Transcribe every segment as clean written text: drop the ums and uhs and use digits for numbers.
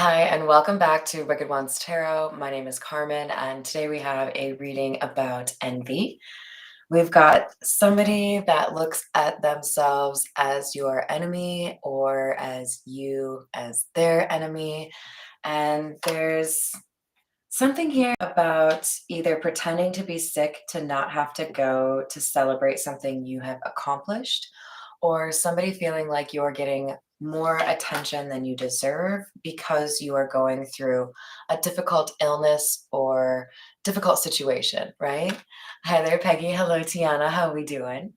Hi, and welcome back to Wicked Ones Tarot. My name is Carmen, and today we have a reading about envy. We've got somebody that looks at themselves as your enemy or as you as their enemy. And there's something here about either pretending to be sick to not have to go to celebrate something you have accomplished, or somebody feeling like you're getting more attention than you deserve because you are going through a difficult illness or difficult situation, right? Hi there, Peggy. Hello, Tiana. How are we doing?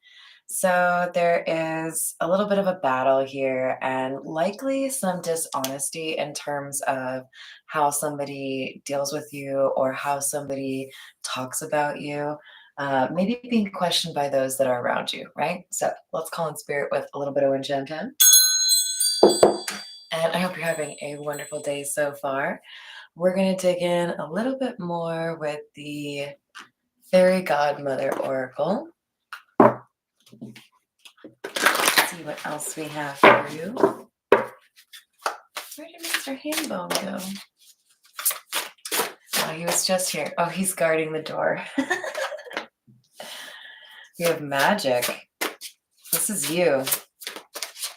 So there is a little bit of a battle here and likely some dishonesty in terms of how somebody deals with you or how somebody talks about you, maybe being questioned by those that are around you, right? So let's call in spirit with a little bit of wind jam jam. And I hope you're having a wonderful day so far. We're going to dig in a little bit more with the Fairy Godmother Oracle. See what else we have for you. Where did Mr. Hambone go? Oh, he was just here. Oh, he's guarding the door. You have magic. This is you.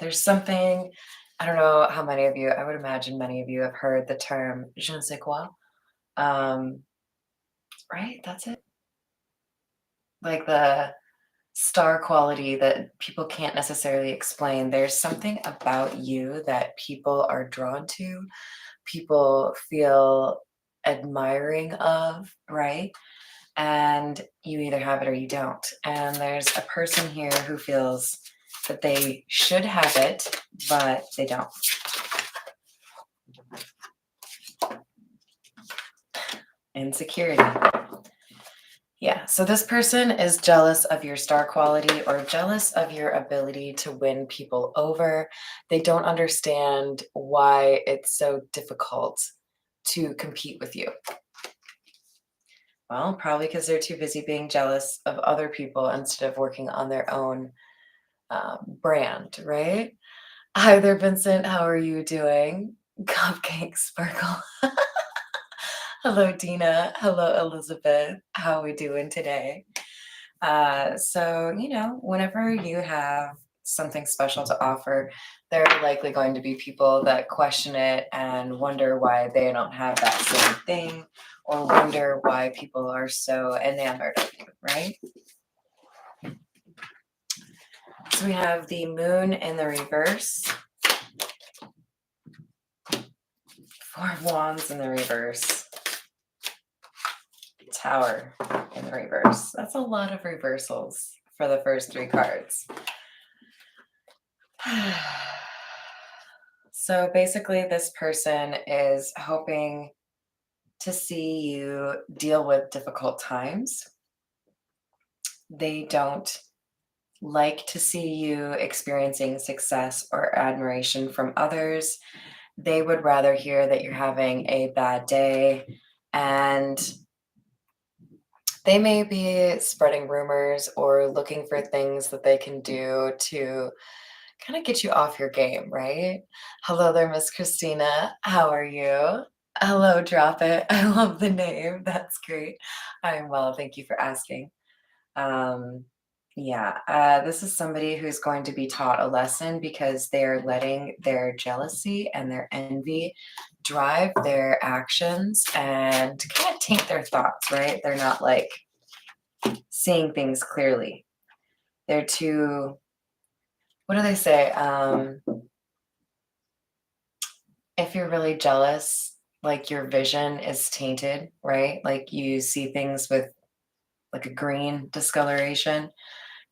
There's something, I don't know how many of you, I would imagine many of you have heard the term je ne sais quoi. Right? That's it. Like the star quality that people can't necessarily explain. There's something about you that people are drawn to, people feel admiring of, right? And you either have it or you don't. And there's a person here who feels that they should have it, but they don't. Insecurity. Yeah, so this person is jealous of your star quality or jealous of your ability to win people over. They don't understand why it's so difficult to compete with you. Well, probably because they're too busy being jealous of other people instead of working on their own brand, right? Hi there, Vincent. How are you doing? Cupcake Sparkle. Hello, Dina. Hello, Elizabeth. How are we doing today? Whenever you have something special to offer, there are likely going to be people that question it and wonder why they don't have that same thing, or wonder why people are so enamored of you, right? So we have the moon in the reverse, Four of Wands in the reverse, Tower in the reverse. That's a lot of reversals for the first three cards. So basically, this person is hoping to see you deal with difficult times. They don't like to see you experiencing success or admiration from others. They would rather hear that you're having a bad day, and they may be spreading rumors or looking for things that they can do to kind of get you off your game, right? Hello there, Miss Christina. How are you? Hello, Drop It. I love the name. That's great. I'm well. Thank you for asking. Um, this is somebody who's going to be taught a lesson because they're letting their jealousy and their envy drive their actions and kind of taint their thoughts, right? They're not like seeing things clearly. They're too, what do they say? If you're really jealous, like your vision is tainted, right? Like you see things with like a green discoloration.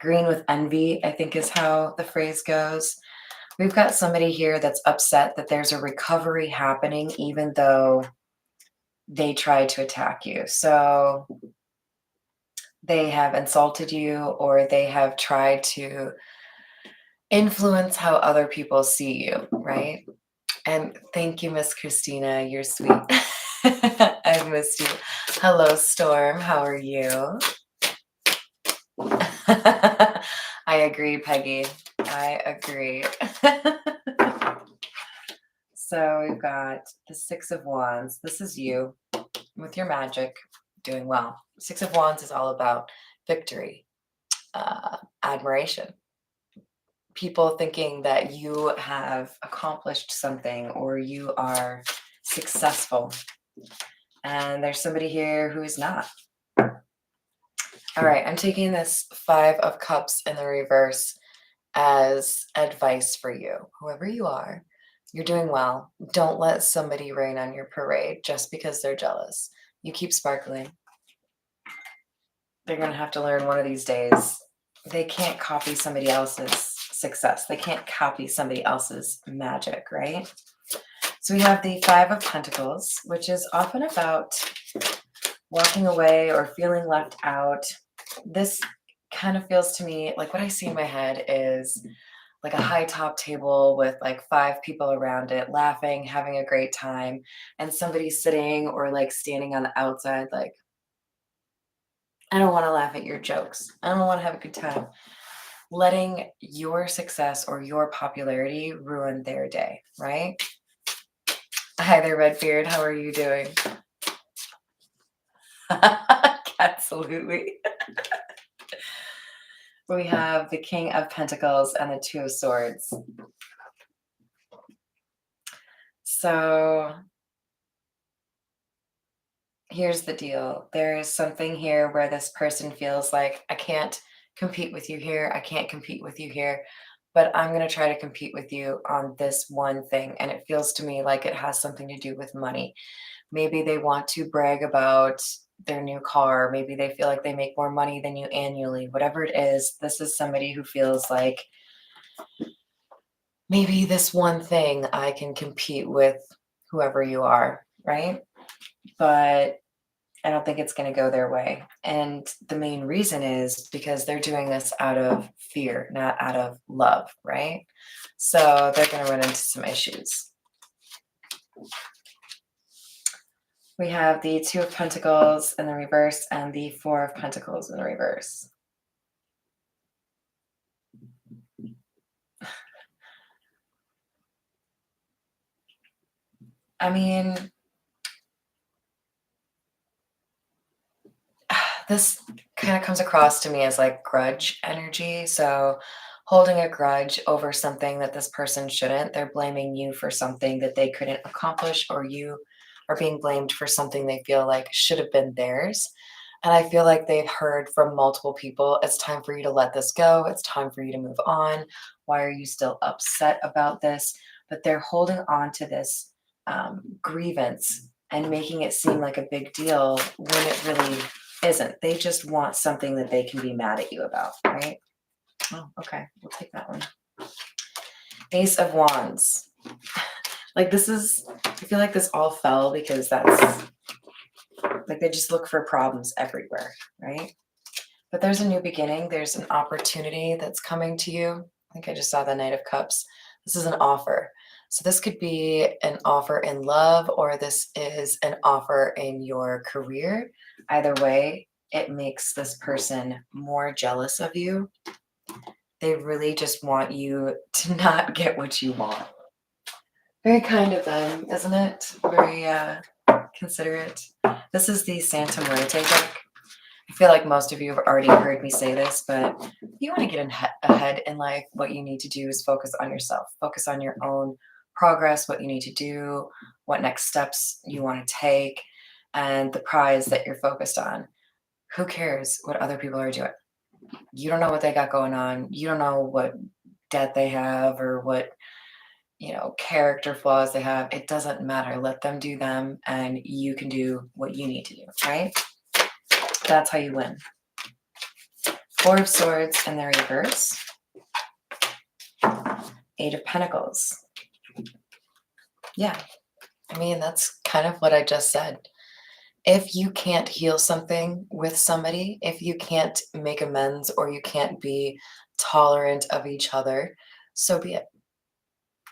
Green with envy, I think is how the phrase goes. We've got somebody here that's upset that there's a recovery happening, even though they tried to attack you. So they have insulted you, or they have tried to influence how other people see you, right? And thank you, Miss Christina. You're sweet. I've missed you. Hello, Storm. How are you? I agree, Peggy. I agree. So we've got the Six of Wands. This is you with your magic doing well. Six of Wands is all about victory, admiration, people thinking that you have accomplished something or you are successful. And there's somebody here who is not. All right, I'm taking this Five of Cups in the reverse as advice for you. Whoever you are, you're doing well. Don't let somebody rain on your parade just because they're jealous. You keep sparkling. They're going to have to learn one of these days. They can't copy somebody else's success. They can't copy somebody else's magic, right? So we have the Five of Pentacles, which is often about walking away or feeling left out. This kind of feels to me like what I see in my head is like a high top table with like five people around it, laughing, having a great time, and somebody sitting or like standing on the outside, like, I don't want to laugh at your jokes. I don't want to have a good time. Letting your success or your popularity ruin their day, right? Hi there, Redbeard. How are you doing? Absolutely. We have the King of Pentacles and the Two of Swords. So here's the deal. There is something here where this person feels like, I can't compete with you here. I can't compete with you here, but I'm going to try to compete with you on this one thing. And it feels to me like it has something to do with money. Maybe they want to brag about their new car. Maybe they feel like they make more money than you annually. Whatever it is, this is somebody who feels like maybe this one thing I can compete with whoever you are, right? But I don't think it's going to go their way. And the main reason is because they're doing this out of fear, not out of love, right? So they're going to run into some issues. We have the Two of Pentacles in the reverse and the Four of Pentacles in the reverse. I mean, this kind of comes across to me as like grudge energy. So holding a grudge over something that this person shouldn't, they're blaming you for something that they couldn't accomplish, or you are being blamed for something they feel like should have been theirs. And I feel like they've heard from multiple people, it's time for you to let this go. It's time for you to move on. Why are you still upset about this? But they're holding on to this grievance and making it seem like a big deal when it really isn't. They just want something that they can be mad at you about, right? Oh, okay. We'll take that one. Ace of Wands. Like this is, I feel like this all fell because that's like they just look for problems everywhere, right? But there's a new beginning. There's an opportunity that's coming to you. I think I just saw the Knight of Cups. This is an offer. So this could be an offer in love, or this is an offer in your career. Either way, it makes this person more jealous of you. They really just want you to not get what you want. Very kind of them, isn't it? Very considerate. This is the Santa Muerte deck. I feel like most of you have already heard me say this, but if you want to get ahead in life, what you need to do is focus on yourself. Focus on your own progress, what you need to do, what next steps you want to take, and the prize that you're focused on. Who cares what other people are doing? You don't know what they got going on. You don't know what debt they have or what, character flaws they have. It doesn't matter. Let them do them, and you can do what you need to do, right? That's how you win. Four of Swords in the reverse. Eight of Pentacles. Yeah, I mean, that's kind of what I just said. If you can't heal something with somebody, if you can't make amends or you can't be tolerant of each other, so be it.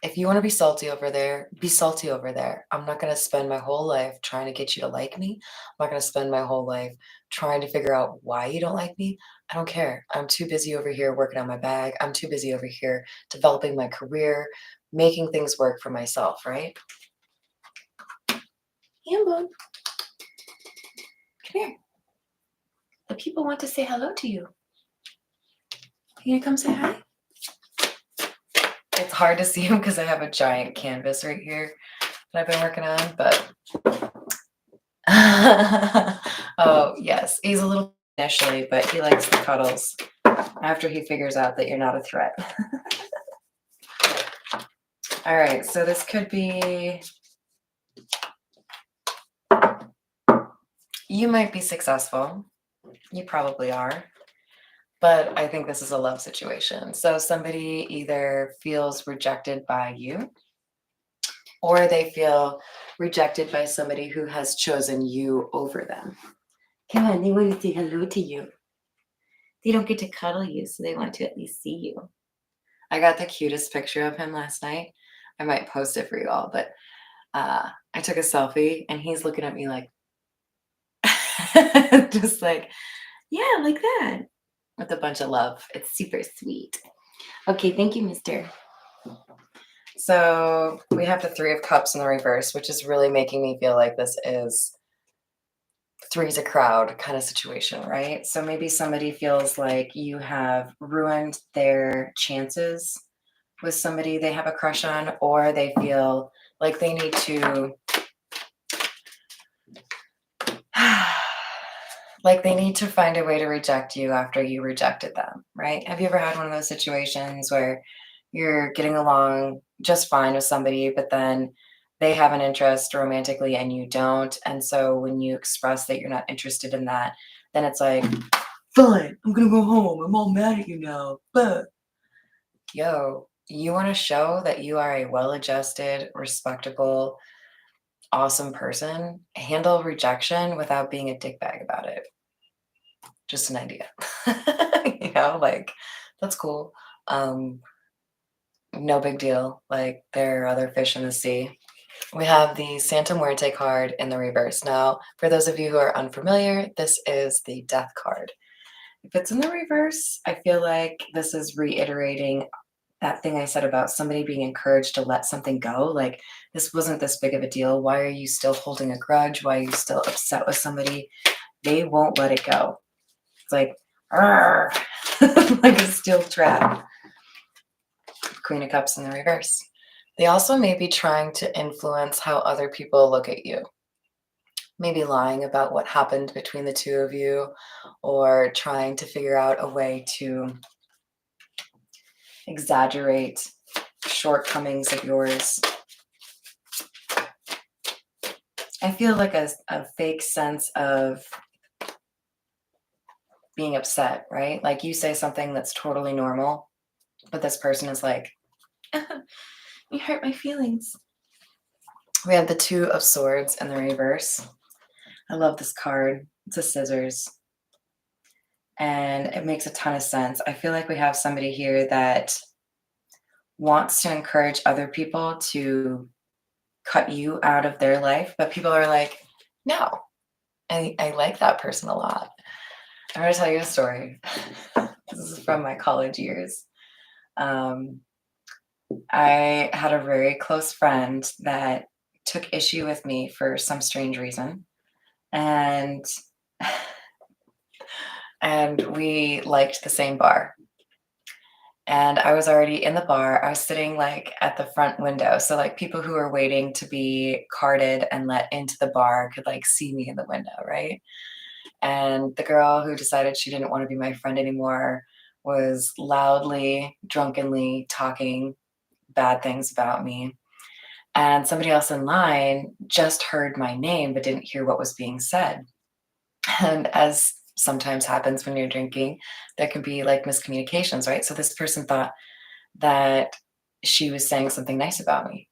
If you want to be salty over there, be salty over there. I'm not going to spend my whole life trying to get you to like me. I'm not going to spend my whole life trying to figure out why you don't like me. I don't care. I'm too busy over here working on my bag. I'm too busy over here developing my career, making things work for myself, right? on. Come here. The people want to say hello to you. You gonna come say hi? It's hard to see him because I have a giant canvas right here that I've been working on, but oh yes, he's a little initially, but he likes the cuddles after he figures out that you're not a threat. All right, so this could be, you might be successful. You probably are. But I think this is a love situation. So somebody either feels rejected by you or they feel rejected by somebody who has chosen you over them. Come on, they want to say hello to you. They don't get to cuddle you, so they want to at least see you. I got the cutest picture of him last night. I might post it for you all, but I took a selfie and he's looking at me like, just like, yeah, like that. With a bunch of love. It's super sweet. Okay, thank you, mister. So we have the Three of Cups in the reverse, which is really making me feel like this is three's a crowd kind of situation, right? So maybe somebody feels like you have ruined their chances with somebody they have a crush on, or they feel like they need to like they need to find a way to reject you after you rejected them, right? Have you ever had one of those situations where you're getting along just fine with somebody, but then they have an interest romantically and you don't? And so when you express that you're not interested in that, then it's like, fine, I'm gonna go home. I'm all mad at you now. But yo, you want to show that you are a well-adjusted, respectable, awesome person, handle rejection without being a dickbag about it. Just an idea. Like that's cool. No big deal. Like there are other fish in the sea. We have the Santa Muerte card in the reverse. Now, for those of you who are unfamiliar, this is the death card. If it's in the reverse, I feel like this is reiterating that thing I said about somebody being encouraged to let something go. Like, this wasn't this big of a deal. Why are you still holding a grudge? Why are you still upset with somebody? They won't let it go. It's like, like a steel trap. Queen of Cups in the reverse. They also may be trying to influence how other people look at you. Maybe lying about what happened between the two of you, or trying to figure out a way to exaggerate shortcomings of yours. I feel like a fake sense of being upset, right? Like you say something that's totally normal, but this person is like, you hurt my feelings. We have the Two of Swords in the reverse. I love this card. It's a scissors. And it makes a ton of sense. I feel like we have somebody here that wants to encourage other people to cut you out of their life, but people are like, no, I like that person a lot. I'm going to tell you a story. This is from my college years. I had a very close friend that took issue with me for some strange reason. And we liked the same bar. And I was already in the bar. I was sitting like at the front window. So like people who were waiting to be carded and let into the bar could like see me in the window, right? And the girl who decided she didn't want to be my friend anymore was loudly, drunkenly talking bad things about me. And somebody else in line just heard my name but didn't hear what was being said. And as sometimes happens when you're drinking, there can be like miscommunications, right? So this person thought that she was saying something nice about me.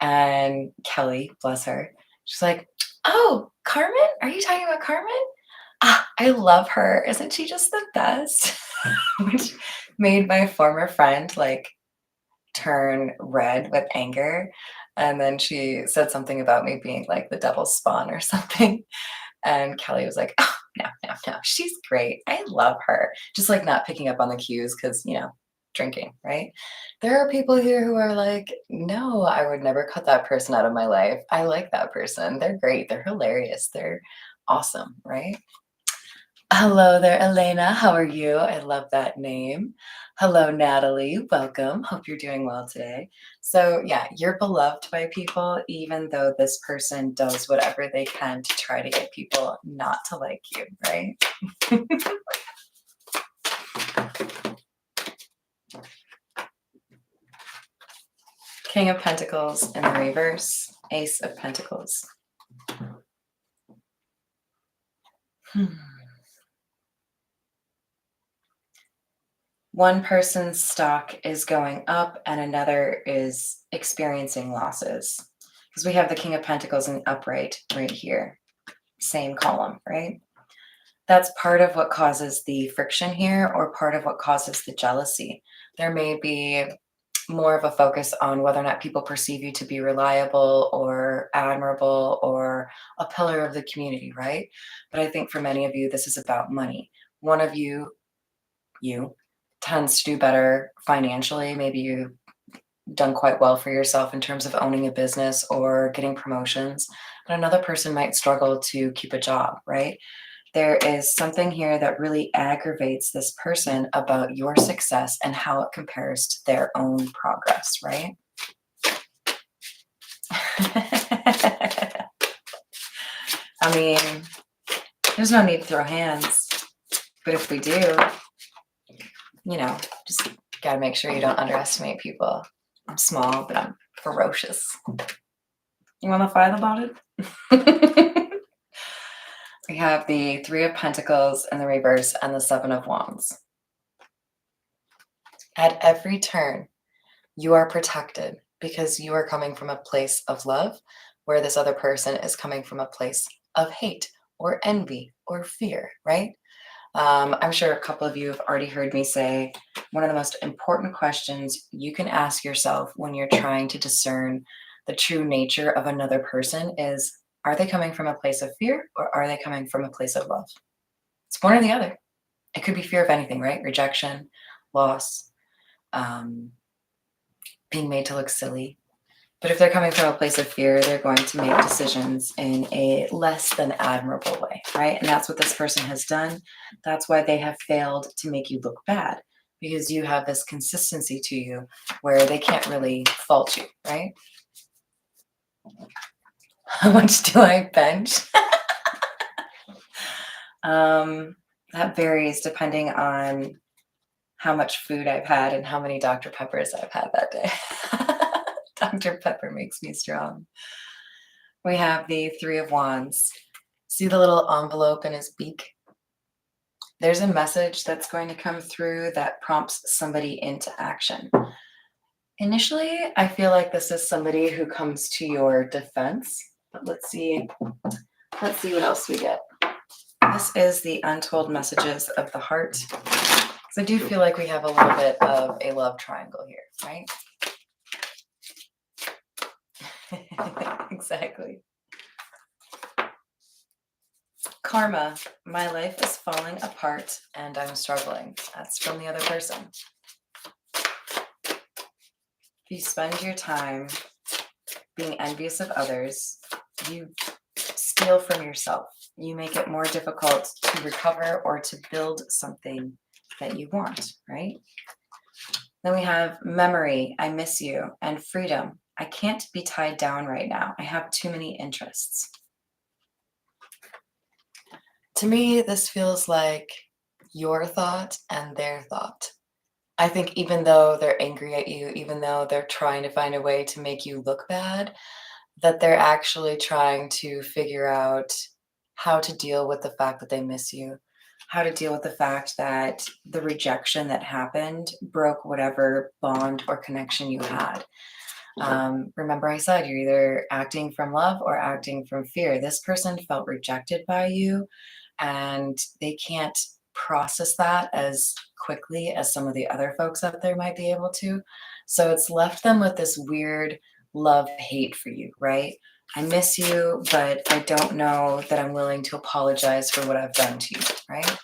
And Kelly, bless her, she's like, oh, Carmen? Are you talking about Carmen? Ah, I love her. Isn't she just the best? Which made my former friend like turn red with anger. And then she said something about me being like the devil's spawn or something. And Kelly was like, oh, no, she's great. I love her. Just like not picking up on the cues because, drinking, right? There are people here who are like, no, I would never cut that person out of my life. I like that person. They're great. They're hilarious. They're awesome, right? Hello there, Elena. How are you? I love that name. Hello, Natalie. Welcome. Hope you're doing well today. So, yeah, you're beloved by people, even though this person does whatever they can to try to get people not to like you, right? King of Pentacles in the reverse, Ace of Pentacles. One person's stock is going up and another is experiencing losses. Because we have the King of Pentacles in upright right here, same column, right? That's part of what causes the friction here, or part of what causes the jealousy. There may be more of a focus on whether or not people perceive you to be reliable or admirable or a pillar of the community, right? But I think for many of you, this is about money. One of you tends to do better financially. Maybe you've done quite well for yourself in terms of owning a business or getting promotions, but another person might struggle to keep a job, right? There is something here that really aggravates this person about your success and how it compares to their own progress, right? I mean, there's no need to throw hands, but if we do, just gotta make sure you don't underestimate people. I'm small, but I'm ferocious. You want to fight about it? We have the Three of Pentacles in the reverse and the Seven of Wands. At every turn, you are protected because you are coming from a place of love, where this other person is coming from a place of hate or envy or fear, right? I'm sure a couple of you have already heard me say one of the most important questions you can ask yourself when you're trying to discern the true nature of another person is, are they coming from a place of fear or are they coming from a place of love? It's one or the other. It could be fear of anything, right? Rejection, loss, being made to look silly. But if they're coming from a place of fear, they're going to make decisions in a less than admirable way, right? And that's what this person has done. That's why they have failed to make you look bad, because you have this consistency to you where they can't really fault you, right? How much do I bench? That varies depending on how much food I've had and how many Dr. Peppers I've had that day. Dr. Pepper makes me strong. We have the Three of Wands. See the little envelope in his beak? There's a message that's going to come through that prompts somebody into action. Initially, I feel like this is somebody who comes to your defense, but let's see what else we get. This is the untold messages of the heart. So I do feel like we have a little bit of a love triangle here, right? Exactly. Karma, my life is falling apart and I'm struggling. That's from the other person. If you spend your time being envious of others, you steal from yourself. You make it more difficult to recover or to build something that you want, right? Then we have memory, I miss you, and freedom. I can't be tied down right now. I have too many interests. To me, this feels like your thought and their thought. I think even though they're angry at you, even though they're trying to find a way to make you look bad, that they're actually trying to figure out how to deal with the fact that they miss you, how to deal with the fact that the rejection that happened broke whatever bond or connection you had. Remember I said you're either acting from love or acting from fear. This person felt rejected by you and they can't process that as quickly as some of the other folks out there might be able to. So it's left them with this weird love-hate for you, right? I miss you, but I don't know that I'm willing to apologize for what I've done to you, right?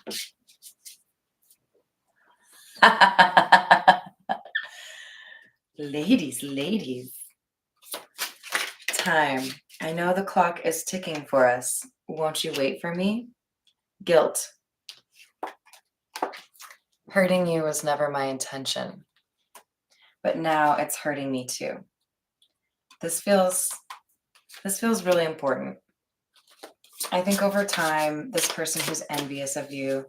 Ladies. Time. I know the clock is ticking for us. Won't you wait for me? Guilt. Hurting you was never my intention, but now it's hurting me too. This feels really important. I think over time, this person who's envious of you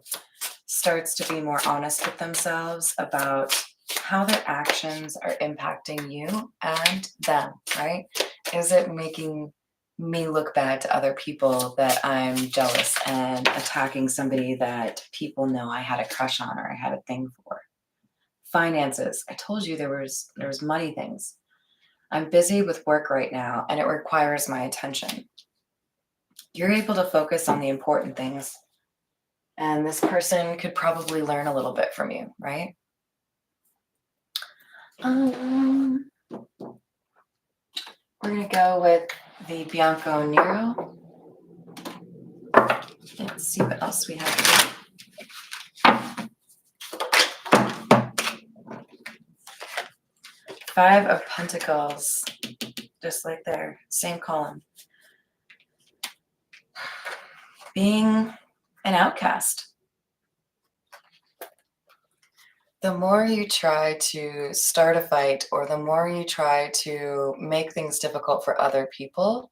starts to be more honest with themselves about how their actions are impacting you and them, right? Is it making me look bad to other people that I'm jealous and attacking somebody that people know I had a crush on or I had a thing for? Finances. I told you there was money things. I'm busy with work right now and it requires my attention. You're able to focus on the important things. And this person could probably learn a little bit from you, right? We're going to go with the Bianco Nero. Let's see what else we have here. Five of Pentacles, just like there, same column. Being an outcast. The more you try to start a fight or the more you try to make things difficult for other people,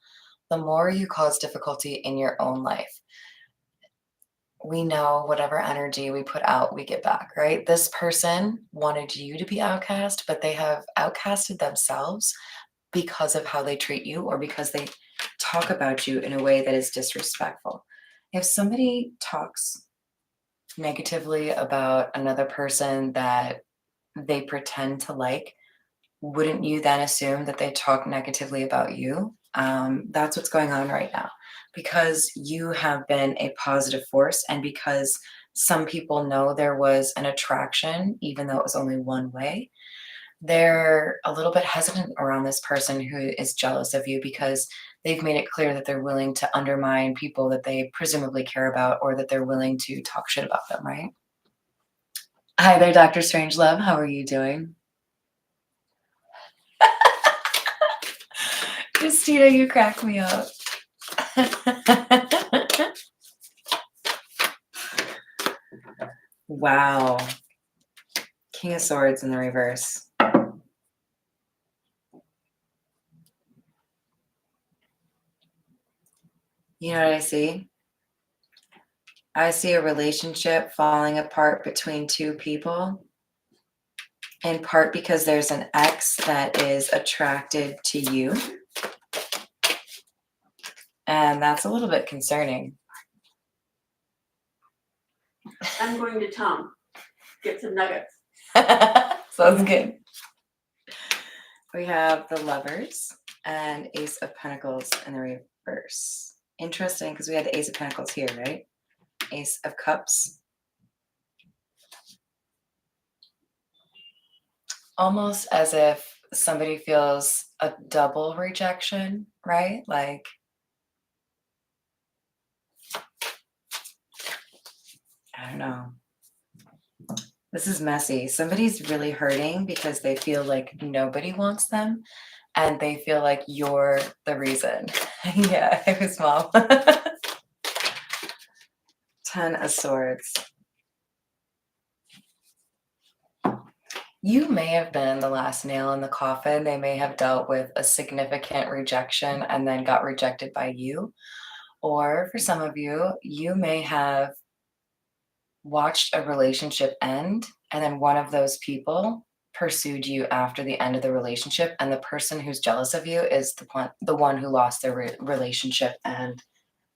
the more you cause difficulty in your own life. We know whatever energy we put out, we get back, right? This person wanted you to be outcast, but they have outcasted themselves because of how they treat you or because they talk about you in a way that is disrespectful. If somebody talks negatively about another person that they pretend to like, wouldn't you then assume that they talk negatively about you? That's what's going on right now. Because you have been a positive force and because some people know there was an attraction, even though it was only one way, they're a little bit hesitant around this person who is jealous of you because they've made it clear that they're willing to undermine people that they presumably care about or that they're willing to talk shit about them, right? Hi there, Dr. Strangelove. How are you doing? Christina, you crack me up. Wow. King of Swords in the reverse. You know what I see? I see a relationship falling apart between two people, in part because there's an ex that is attracted to you. And that's a little bit concerning. I'm going to Tom. Get some nuggets. Sounds good. We have the Lovers and Ace of Pentacles in the reverse. Interesting, because we had the Ace of Pentacles here, right? Ace of Cups. Almost as if somebody feels a double rejection, right? Like, I don't know. This is messy. Somebody's really hurting because they feel like nobody wants them and they feel like you're the reason. Yeah, it was small. 10 of Swords. You may have been the last nail in the coffin. They may have dealt with a significant rejection and then got rejected by you. Or for some of you, you may have watched a relationship end and then one of those people pursued you after the end of the relationship, and the person who's jealous of you is the one who lost their relationship and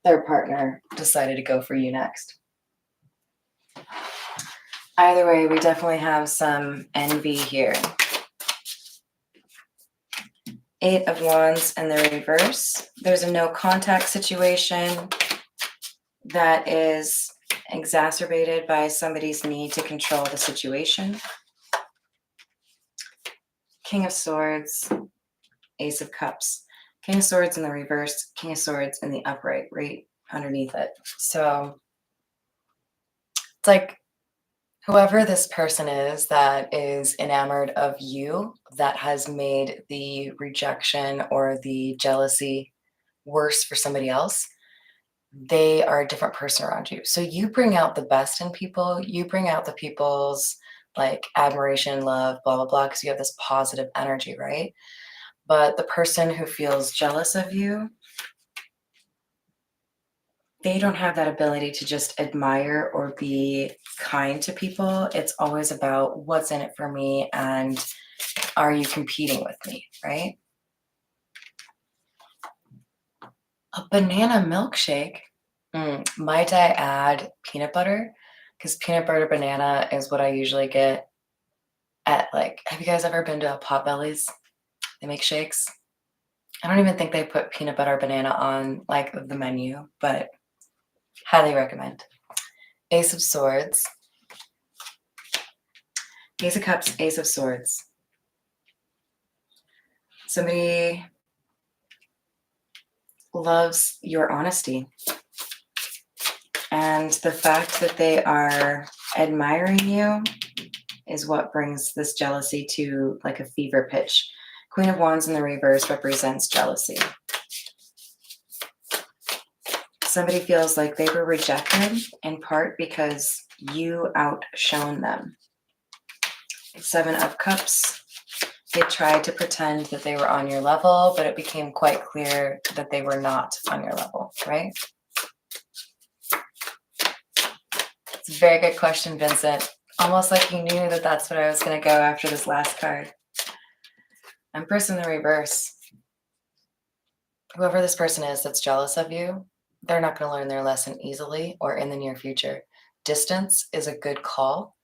their partner decided to go for you next. Either way, we definitely have some envy here. 8 of Wands in the reverse. There's a no contact situation that is exacerbated by somebody's need to control the situation. King of Swords, Ace of Cups. King of Swords in the reverse, King of Swords in the upright, right underneath it. So it's like Whoever this person is that is enamored of you, that has made the rejection or the jealousy worse for somebody else, they are a different person around you. So you bring out the best in people. You bring out the people's like admiration, love, blah, blah, blah, because you have this positive energy, right? But the person who feels jealous of you, they don't have that ability to just admire or be kind to people. It's always about what's in it for me and are you competing with me, right? A banana milkshake. Might I add peanut butter? Because peanut butter banana is what I usually get at like, have you guys ever been to a Potbelly's? They make shakes. I don't even think they put peanut butter banana on like the menu, but highly recommend. Ace of Swords. Ace of Cups, Ace of Swords. Somebody loves your honesty. And the fact that they are admiring you is what brings this jealousy to like a fever pitch. Queen of Wands in the reverse represents jealousy. Somebody feels like they were rejected in part because you outshone them. Seven of Cups. They tried to pretend that they were on your level, but it became quite clear that they were not on your level, right? It's a very good question, Vincent. Almost like you knew that that's what I was going to go after this last card. Empress in the reverse. Whoever this person is that's jealous of you, they're not going to learn their lesson easily or in the near future. Distance is a good call.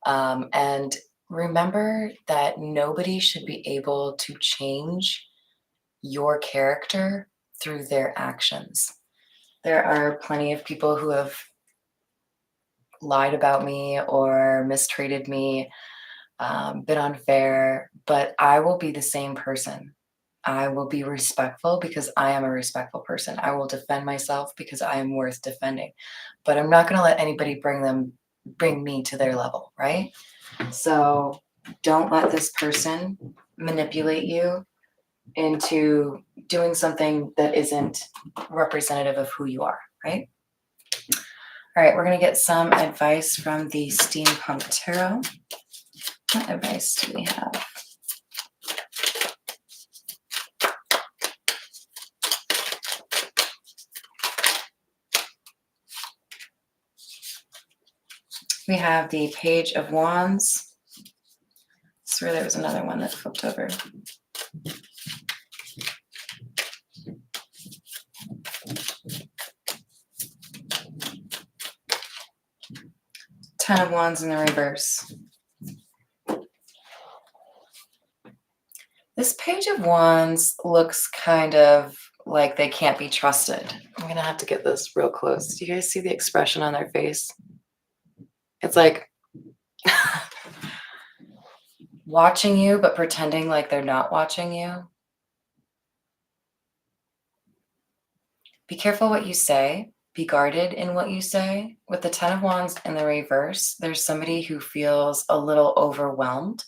And remember that nobody should be able to change your character through their actions. There are plenty of people who have lied about me or mistreated me, been unfair, but I will be the same person. I will be respectful because I am a respectful person. I will defend myself because I am worth defending. But I'm not going to let anybody bring me to their level, right? So don't let this person manipulate you into doing something that isn't representative of who you are, right? All right, we're going to get some advice from the Steampunk Tarot. What advice do we have? We have the Page of Wands. I swear there was another one that flipped over. Ten of Wands in the reverse. This Page of Wands looks kind of like they can't be trusted. I'm going to have to get this real close. Do you guys see the expression on their face? It's like watching you, but pretending like they're not watching you. Be careful what you say. Be guarded in what you say. With the Ten of Wands in the reverse, there's somebody who feels a little overwhelmed.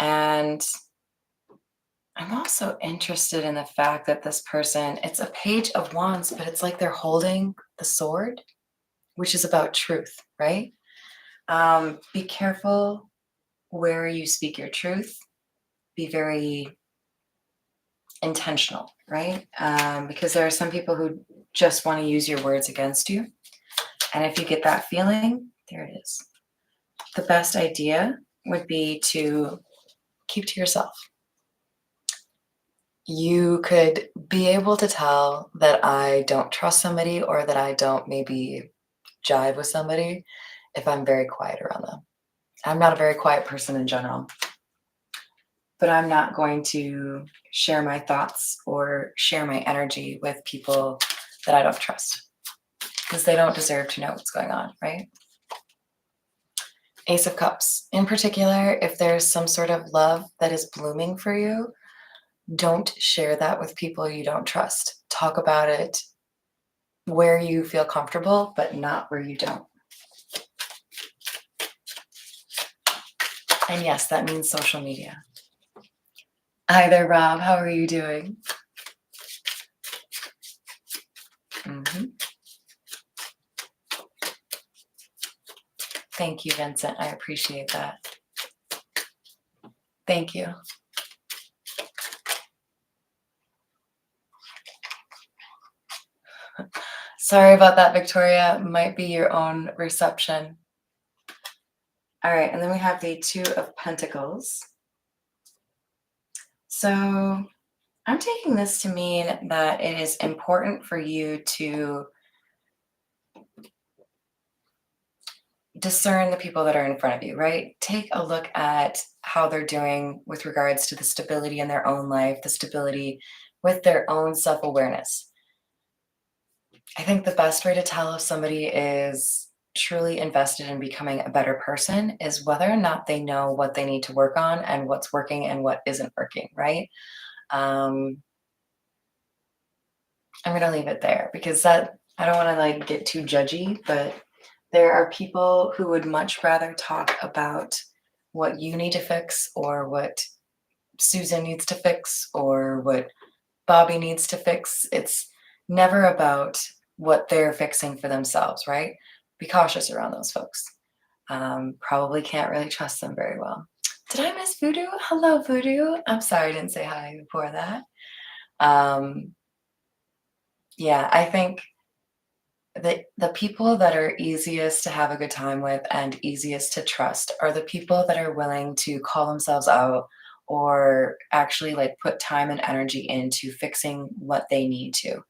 And I'm also interested in the fact that this person, it's a Page of Wands, but it's like they're holding the sword, which is about truth, right? Be careful where you speak your truth. Be very intentional, right? Because there are some people who just want to use your words against you. And if you get that feeling, there it is. The best idea would be to keep to yourself. You could be able to tell that I don't trust somebody or that I don't maybe jive with somebody if I'm very quiet around them. I'm not a very quiet person in general, but I'm not going to share my thoughts or share my energy with people that I don't trust because they don't deserve to know what's going on, right? Ace of Cups. In particular, if there's some sort of love that is blooming for you, don't share that with people you don't trust. Talk about it where you feel comfortable, but not where you don't. And yes, that means social media. Hi there, Rob. How are you doing? Mhm. Thank you, Vincent. I appreciate that. Thank you. Sorry about that, Victoria. Might be your own reception. All right, and then we have the Two of Pentacles. So I'm taking this to mean that it is important for you to discern the people that are in front of you, right? Take a look at how they're doing with regards to the stability in their own life, the stability with their own self-awareness. I think the best way to tell if somebody is truly invested in becoming a better person is whether or not they know what they need to work on and what's working and what isn't working, right? Um, I'm gonna leave it there because that I don't want to like get too judgy, but there are people who would much rather talk about what you need to fix or what Susan needs to fix or what Bobby needs to fix. It's never about what they're fixing for themselves, right? Be cautious around those folks. Probably can't really trust them very well. Did I miss Voodoo? Hello, Voodoo. I'm sorry I didn't say hi before that. Um, yeah, I think the people that are easiest to have a good time with and easiest to trust are the people that are willing to call themselves out or actually like put time and energy into fixing what they need to.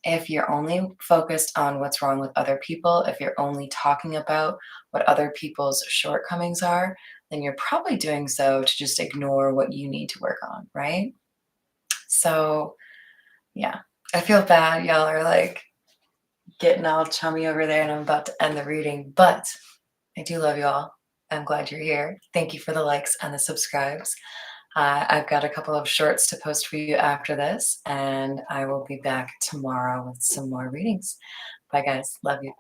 If you're only focused on what's wrong with other people, if you're only talking about what other people's shortcomings are, then you're probably doing so to just ignore what you need to work on, right? So, yeah, I feel bad. Y'all are like getting all chummy over there, and I'm about to end the reading, but I do love you all. I'm glad you're here. Thank you for the likes and the subscribes. I've got a couple of shorts to post for you after this, and I will be back tomorrow with some more readings. Bye, guys. Love you.